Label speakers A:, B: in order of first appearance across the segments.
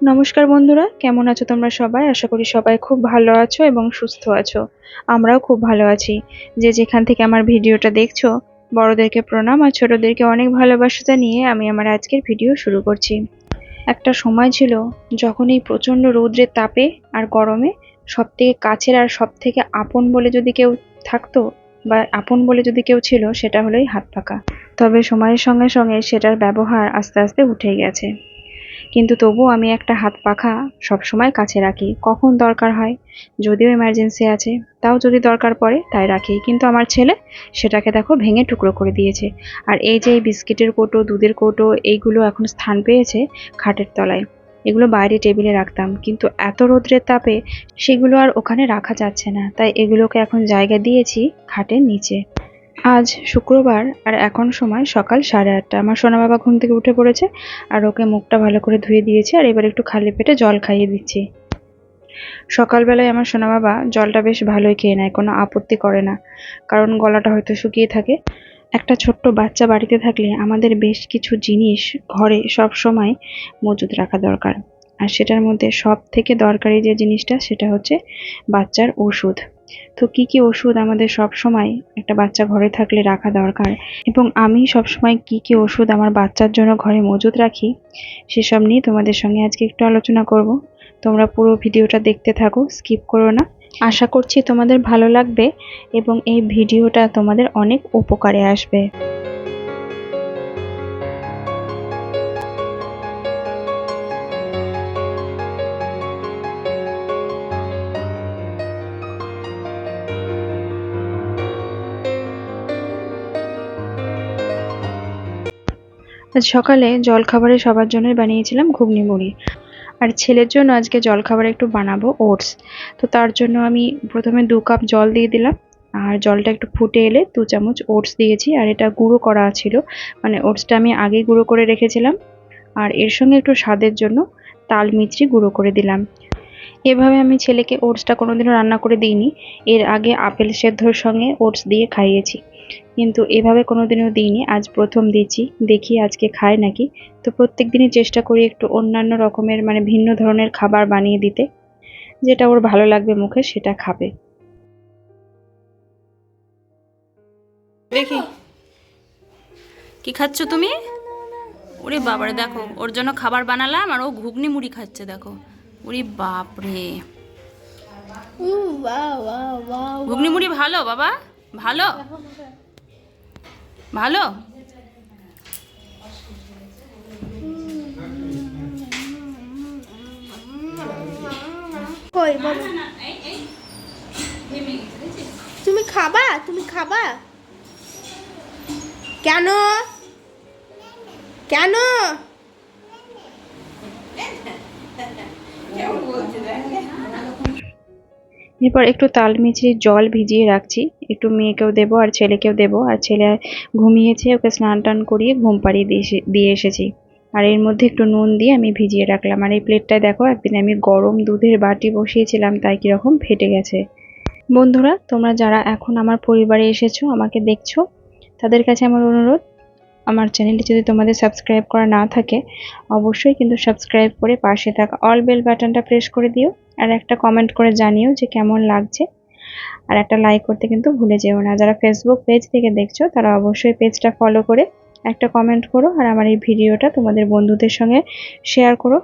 A: নমস্কার বন্ধুরা, কেমন আছো তোমরা সবাই? আশা করি সবাই খুব ভালো আছো এবং সুস্থ আছো। আমরাও খুব ভালো আছি। যে যেখান থেকে আমার ভিডিওটা দেখছো, বড়দেরকে প্রণাম আর ছোটদেরকে অনেক ভালোবাসা জানিয়ে আমি আমার আজকের ভিডিও শুরু করছি। একটা সময় ছিল যখন এই প্রচন্ড রৌদ্রের তাপে আর গরমে সবথেকে কাছের আর সবথেকে আপন বলে যদি কেউ থাকতো বা আপন বলে যদি কেউ ছিল, সেটা হলো এই হাত পাখা। তবে সময়ের সঙ্গে সঙ্গে সেটার ব্যবহার আস্তে আস্তে উঠে গেছে। কিন্তু তবুও আমি একটা হাত পাখা সবসময় কাছে রাখি, কখন দরকার হয়। যদিও এমার্জেন্সি আছে, তাও যদি দরকার পড়ে তাই রাখি। কিন্তু আমার ছেলে সেটাকে দেখো ভেঙে টুকরো করে দিয়েছে। আর এই যে বিস্কিটের কৌটো, দুধের কৌটো, এইগুলো এখন স্থান পেয়েছে খাটের তলায়। এগুলো বাইরে টেবিলে রাখতাম, কিন্তু এত রোদ্রের তাপে সেগুলো আর ওখানে রাখা যাচ্ছে না, তাই এগুলোকে এখন জায়গা দিয়েছি খাটের নিচে। আজ শুক্রবার আর এখন সময় সকাল 8:30। আমার সোনা বাবা ঘুম থেকে উঠে পড়েছে আর ওকে মুখটা ভালো করে ধুয়ে দিয়েছি আর এবার একটু খালি পেটে জল খাইয়ে দিচ্ছি। সকালবেলায় আমার সোনা বাবা জলটা বেশ ভালোই খেয়ে নেয়, কোনো আপত্তি করে না, কারণ গলাটা হয়তো শুকিয়ে থাকে। একটা ছোট্ট বাচ্চা বাড়িতে থাকলে আমাদের বেশ কিছু জিনিস ঘরে সব সময় মজুত রাখা দরকার। আর সেটার মধ্যে সব থেকে দরকারি যে জিনিসটা সেটা হচ্ছে বাচ্চার ওষুধ। তো কি কি ওষুধ আমাদের সব সময় একটা বাচ্চা ঘরে থাকলে রাখা দরকার, এবং আমি সব সময় কি কি ওষুধ আমার বাচ্চার জন্য ঘরে মজুত রাখি, সেসব নিয়ে তোমাদের সঙ্গে আজকে একটু আলোচনা করব। তোমরা পুরো ভিডিওটা দেখতে থাকো, স্কিপ করো না। আশা করছি তোমাদের ভালো লাগবে এবং এই ভিডিওটা তোমাদের অনেক উপকারে আসবে। আজ সকালে জলখাবারে সবার জন্যই বানিয়েছিলাম ঘুগনি মুড়ি, আর ছেলের জন্য আজকে জলখাবারে একটু বানাবো ওটস। তো তার জন্য আমি প্রথমে 2 কাপ জল দিয়ে দিলাম, আর জলটা একটু ফুটে এলে 2 চামচ ওটস দিয়েছি। আর এটা গুঁড়ো করা ছিল, মানে ওটসটা আমি আগেই গুঁড়ো করে রেখেছিলাম। আর এর সঙ্গে একটু স্বাদের জন্য তাল মিছরি গুঁড়ো করে দিলাম। এভাবে আমি ছেলেকে ওটসটা কোনোদিনও রান্না করে দিইনি। এর আগে আপেল সেদ্ধর সঙ্গে ওটস দিয়ে খাইয়েছি, কিন্তু এভাবে কোনোদিনও দিইনি, আজ প্রথম দিচ্ছি। দেখি আজকে খায় নাকি। তো প্রত্যেক দিনই চেষ্টা করি একটু অন্যান্য রকমের, মানে ভিন্ন ধরনের খাবার বানিয়ে দিতে, যেটা ওর ভালো লাগবে মুখে সেটা খাবে।
B: দেখি কি খাচ্ছ তুমি? ওরে বাবারে, দেখো ওর জন্য খাবার বানালাম আর ও ঘুগনি মুড়ি খাচ্ছে, দেখো। ওরে বাপরে, ঘুগনি মুড়ি ভালো বাবা? ভালো ভালো?
C: কই বলো, তুমি খাবা? তুমি খাবা কেন? কেন?
A: এরপর একটু তাল মিছরির জল ভিজিয়ে রাখছি, একটু মেয়েকেও দেবো আর ছেলেকেও দেবো। আর ছেলে ঘুমিয়েছে, ওকে স্নান টান করিয়ে ঘুম পাড়িয়ে দিয়ে এসেছি। আর এর মধ্যে একটু নুন দিয়ে আমি ভিজিয়ে রাখলাম। আর এই প্লেটটায় দেখো, একদিন আমি গরম দুধের বাটি বসিয়েছিলাম, তাই কিরকম ফেটে গেছে। বন্ধুরা, তোমরা যারা এখন আমার পরিবারে এসেছো, আমাকে দেখছো, তাদের কাছে আমার অনুরোধ, আমার চ্যানেলটি যদি তোমাদের সাবস্ক্রাইব করা না থাকে, অবশ্যই কিন্তু সাবস্ক্রাইব করে পাশে থাকা অল বেল বাটনটা প্রেস করে দিও। আর একটা কমেন্ট করে জানিও যে কেমন লাগছে। আর একটা লাইক করতে কিন্তু ভুলে যেও না। যারা ফেসবুক পেজ থেকে দেখছো, তারা অবশ্যই পেজটা ফলো করে একটা কমেন্ট করো, আর আমার এই ভিডিওটা তোমাদের বন্ধুদের সঙ্গে শেয়ার করো।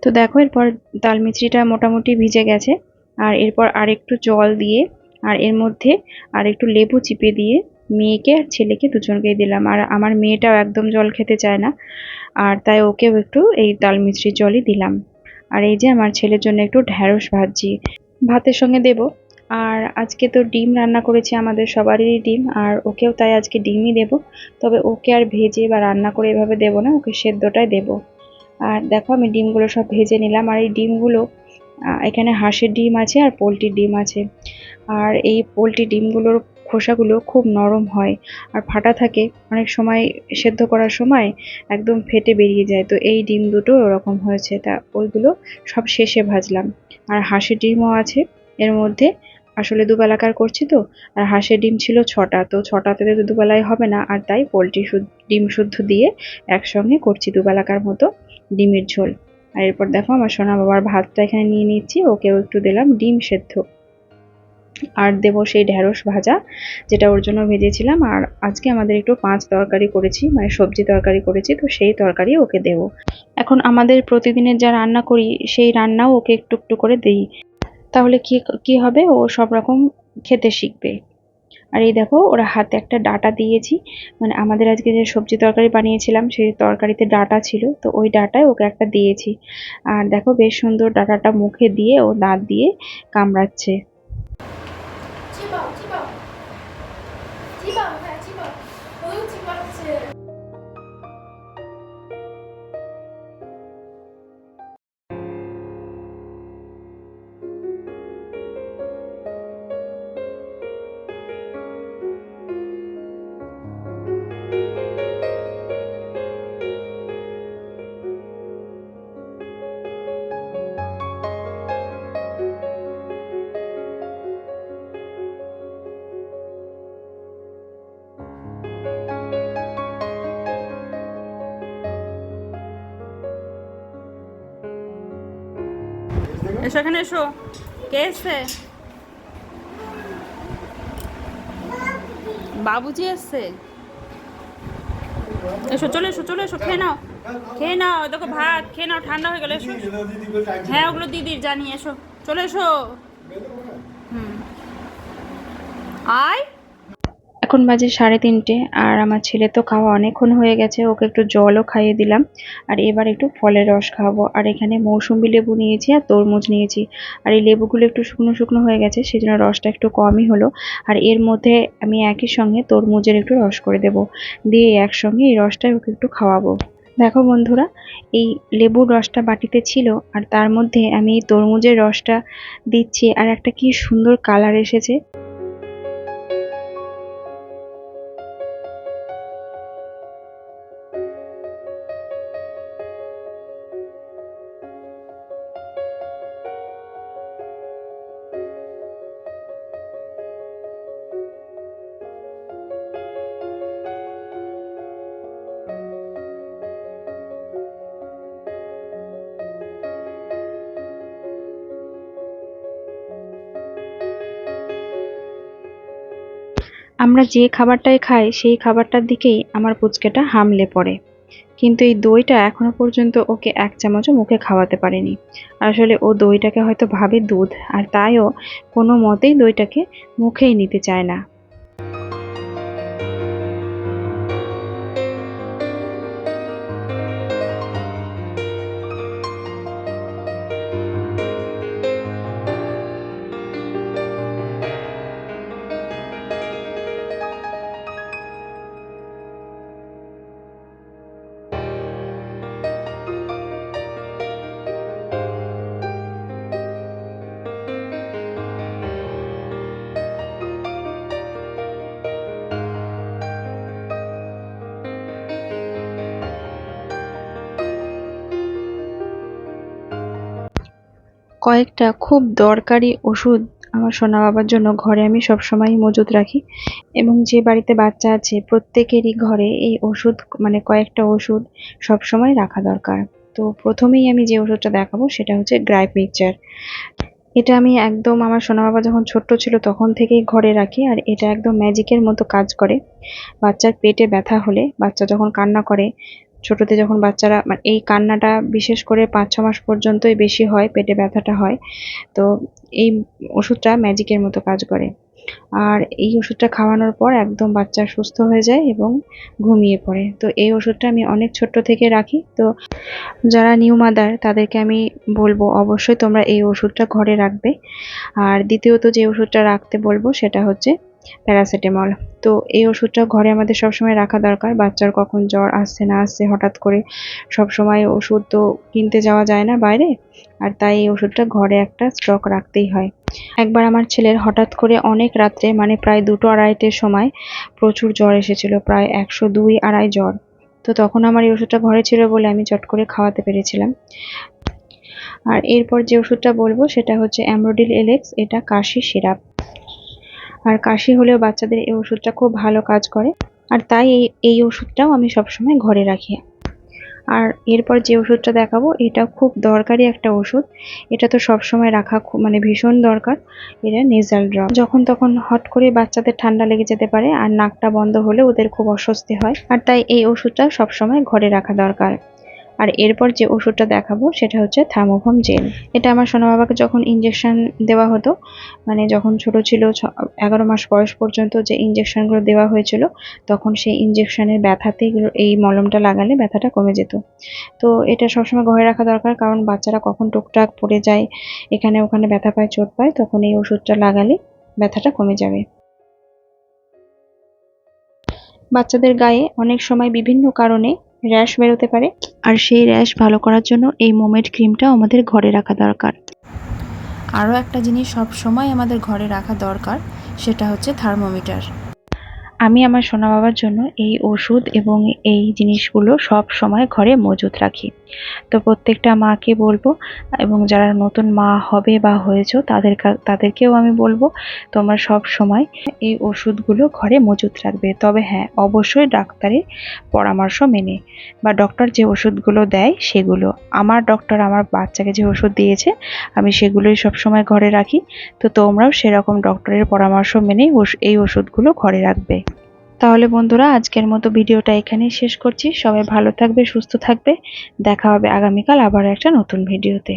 A: তো দেখো, এরপর তাল মিছরিটা মোটামুটি ভিজে গেছে। আর এরপর আরেকটু জল দিয়ে, আর এর মধ্যে আর একটু লেবু চিপে দিয়ে মেয়েকে আর ছেলেকে দুজনকেই দিলাম। আর আমার মেয়েটাও একদম জল খেতে চায় না, আর তাই ওকেও একটু এই তাল মিছরির জলই দিলাম। আর এই যে আমার ছেলের জন্য একটু ঢ্যাঁড়স ভাজছি, ভাতের সঙ্গে দেবো। আর আজকে তো ডিম রান্না করেছি, আমাদের সবারই ডিম, আর ওকেও তাই আজকে ডিমই দেব। তবে ওকে আর ভেজে বা রান্না করে এভাবে দেবো না, ওকে সেদ্ধটাই দেব। আর দেখো আমি ডিমগুলো সব ভেজে নিলাম। আর এই ডিমগুলো এখানে হাঁসের ডিম আছে আর পোলট্রির ডিম আছে। আর এই পোলট্রি ডিমগুলোর খোসাগুলো খুব নরম হয় আর ফাটা থাকে, অনেক সময় সেদ্ধ করার সময় একদম ফেটে বেরিয়ে যায়। তো এই ডিম দুটো ওরকম হয়েছে, তা ওইগুলো সব শেষে ভাজলাম। আর হাঁসের ডিমও আছে এর মধ্যে, আসলে দুবেলাকার করছি তো। আর হাঁসের ডিম ছিল 6টা, তো 6টাতে তো দুবেলায় হবে না, আর তাই পোলট্রি ডিম শুদ্ধ দিয়ে একসঙ্গে করছি দুবেলাকার মতো ডিমের ঝোল। আর এরপর দেখো আমার সোনা বাবার ভাতটা এখানে নিয়ে নিচ্ছি, ওকেও একটু দিলাম ডিম সেদ্ধ। আর দেবো সেই ঢ্যাঁড়স ভাজা, যেটা ওর জন্য ভেজেছিলাম। আর আজকে আমাদের একটু পাঁচ তরকারি করেছি, মানে সবজি তরকারি করেছি, তো সেই তরকারি ওকে দেবো। এখন আমাদের প্রতিদিনের যা রান্না করি সেই রান্নাও ওকে একটু একটু করে দিই, তাহলে কি কি হবে, ও সব রকম খেতে শিখবে। আর এই দেখো ওরা হাতে একটা ডাঁটা দিয়েছি, মানে আমাদের আজকে যে সবজি তরকারি বানিয়েছিলাম সেই তরকারিতে ডাঁটা ছিল, তো ওই ডাঁটায় ওকে একটা দিয়েছি। আর দেখো বেশ সুন্দর ডাঁটাটা মুখে দিয়ে ও দাঁত দিয়ে কামড়াচ্ছে।
C: চিবাও চিবাও চিবাও, হ্যাঁ চিবাও, ওই চিবাচ্ছে।
B: এসো এখানে এসো। কে এসছে? বাবুজি এসছে। এসো, চলে এসো, চলে এসো, খেয়ে নাও, খেয়ে নাও। দেখো ভাত খেয়ে নাও, ঠান্ডা হয়ে গেলে। এসো। হ্যাঁ ওগুলো দিদির জানি, এসো, চলে এসো। হুম, আয়।
A: এখন বাজে 3:30, আর আমার ছেলে তো খাওয়া অনেকক্ষণ হয়ে গেছে, ওকে একটু জলও খাইয়ে দিলাম। আর এবার একটু ফলের রস খাওয়াবো। আর এখানে মৌসুম্বি লেবু নিয়েছি আর তরমুজ নিয়েছি। আর এই লেবুগুলো একটু শুকনো শুকনো হয়ে গেছে, সেই জন্য রসটা একটু কমই হলো। আর এর মধ্যে আমি একই সঙ্গে তরমুজের একটু রস করে দেবো, দিয়ে একসঙ্গে এই রসটা ওকে একটু খাওয়াবো। দেখো বন্ধুরা, এই লেবুর রসটা বাটিতে ছিল, আর তার মধ্যে আমি এই তরমুজের রসটা দিচ্ছি, আর একটা কি সুন্দর কালার এসেছে। আমরা যে খাবারটাই খাই সেই খাবারটার দিকেই আমার পুচকেটা হামলে পড়ে। কিন্তু এই দইটা এখনো পর্যন্ত ওকে 1 চামচও মুখে খাওয়াতে পারিনি। আসলে ও দইটাকে হয়তো ভাবে দুধ, আর তাইও কোনো মতেই দইটাকে মুখেই নিতে চায় না। কয়েকটা খুব দরকারি ওষুধ আমার সোনা বাবার জন্য ঘরে আমি সবসময়ই মজুত রাখি, এবং যে বাড়িতে বাচ্চা আছে প্রত্যেকেরই ঘরে এই ওষুধ, মানে কয়েকটা ওষুধ সবসময় রাখা দরকার। তো প্রথমেই আমি যে ওষুধটা দেখাবো সেটা হচ্ছে গ্রাইপ মিক্সচার। এটা আমি একদম আমার সোনা বাবা যখন ছোট্ট ছিল তখন থেকেই ঘরে রাখি, আর এটা একদম ম্যাজিকের মতো কাজ করে। বাচ্চার পেটে ব্যথা হলে, বাচ্চা যখন কান্না করে, ছোটতে যখন বাচ্চারা, মানে এই কান্নাটা বিশেষ করে 5-6 মাস পর্যন্তই বেশি হয়, পেটে ব্যথাটা হয়, তো এই ওষুধটা ম্যাজিকের মতো কাজ করে। আর এই ওষুধটা খাওয়ানোর পর একদম বাচ্চা সুস্থ হয়ে যায় এবং ঘুমিয়ে পড়ে। তো এই ওষুধটা আমি অনেক ছোট্ট থেকে রাখি। তো যারা নিউ মাদার তাদেরকে আমি বলবো অবশ্যই তোমরা এই ওষুধটা ঘরে রাখবে। আর দ্বিতীয়ত যে ওষুধটা রাখতে বলবো সেটা হচ্ছে প্যারাসিটামল। তো এই ওষুধটা ঘরে আমাদের সবসময় রাখা দরকার। বাচ্চার কখন জ্বর আসছে না আসছে হঠাৎ করে, সবসময় ওষুধ তো কিনতে যাওয়া যায় না বাইরে, আর তাই এই ওষুধটা ঘরে একটা স্টক রাখতেই হয়। একবার আমার ছেলের হঠাৎ করে অনেক রাত্রে, মানে প্রায় 2টো-2:30-টের সময় প্রচুর জ্বর এসেছিল, প্রায় 102-102 জ্বর। তো তখন আমার এই ওষুধটা ঘরে ছিল বলে আমি চট করে খাওয়াতে পেরেছিলাম। আর এরপর যে ওষুধটা বলবো সেটা হচ্ছে অ্যামরোডিল এলেক্স। এটা কাশি সিরাপ। আর কাশি হলেও বাচ্চাদের এই ওষুধটা খুব ভালো কাজ করে, আর তাই এই ওষুধটাও আমি সবসময় ঘরে রাখি। আর এরপর যে ওষুধটা দেখাবো এটা খুব দরকারি একটা ওষুধ। এটা তো সবসময় রাখা মানে ভীষণ দরকার। এটা নেজাল ড্রপ। যখন তখন হট করে বাচ্চাদের ঠান্ডা লেগে যেতে পারে আর নাকটা বন্ধ হলে ওদের খুব অস্বস্তি হয়, আর তাই এই ওষুধটা সবসময় ঘরে রাখা দরকার। আর এরপর যে ওষুধটা দেখাবো সেটা হচ্ছে থার্মোফর্ম জেল। এটা আমার সোনা বাবাকে যখন ইঞ্জেকশন দেওয়া হতো, মানে যখন ছোট ছিল 11 মাস বয়স পর্যন্ত যে ইঞ্জেকশনগুলো দেওয়া হয়েছিল, তখন সেই ইঞ্জেকশনের ব্যথাতে এই মলমটা লাগালে ব্যথাটা কমে যেত। তো এটা সবসময় ঘরে রাখা দরকার, কারণ বাচ্চারা কখন টুকটাক পড়ে যায়, এখানে ওখানে ব্যথা পায়, চোট পায়, তখন এই ওষুধটা লাগালে ব্যথাটা কমে যাবে। বাচ্চাদের গায়ে অনেক সময় বিভিন্ন কারণে র্যাশ বেরোতে পারে, আর সেই র্যাশ ভালো করার জন্য এই মোমেড ক্রিমটা আমাদের ঘরে রাখা দরকার।
B: আরও একটা জিনিস সব সময় আমাদের ঘরে রাখা দরকার, সেটা হচ্ছে থার্মোমিটার।
A: আমি আমার সোনা বাবার জন্য এই ওষুধ এবং এই জিনিসগুলো সব সময় ঘরে মজুত রাখি। তো প্রত্যেকটা মাকে বলবো, এবং যারা নতুন মা হবে বা হয়েছো তাদেরকেও আমি বলবো তোমরা সব সময় এই ওষুধগুলো ঘরে মজুত রাখবে। তবে হ্যাঁ, অবশ্যই ডাক্তারের পরামর্শ মেনে, বা ডক্টর যে ওষুধগুলো দেয় সেগুলো। আমার ডক্টর আমার বাচ্চাকে যে ওষুধ দিয়েছে আমি সেগুলোই সবসময় ঘরে রাখি। তো তোমরাও সেরকম ডক্টরের পরামর্শ মেনেই এই ওষুধগুলো ঘরে রাখবে। তাহলে বন্ধুরা, আজকের মতো ভিডিওটা এখানেই শেষ করছি। সবাই ভালো থাকবে, সুস্থ থাকবে। দেখা হবে আগামীকাল আবার একটা নতুন ভিডিওতে।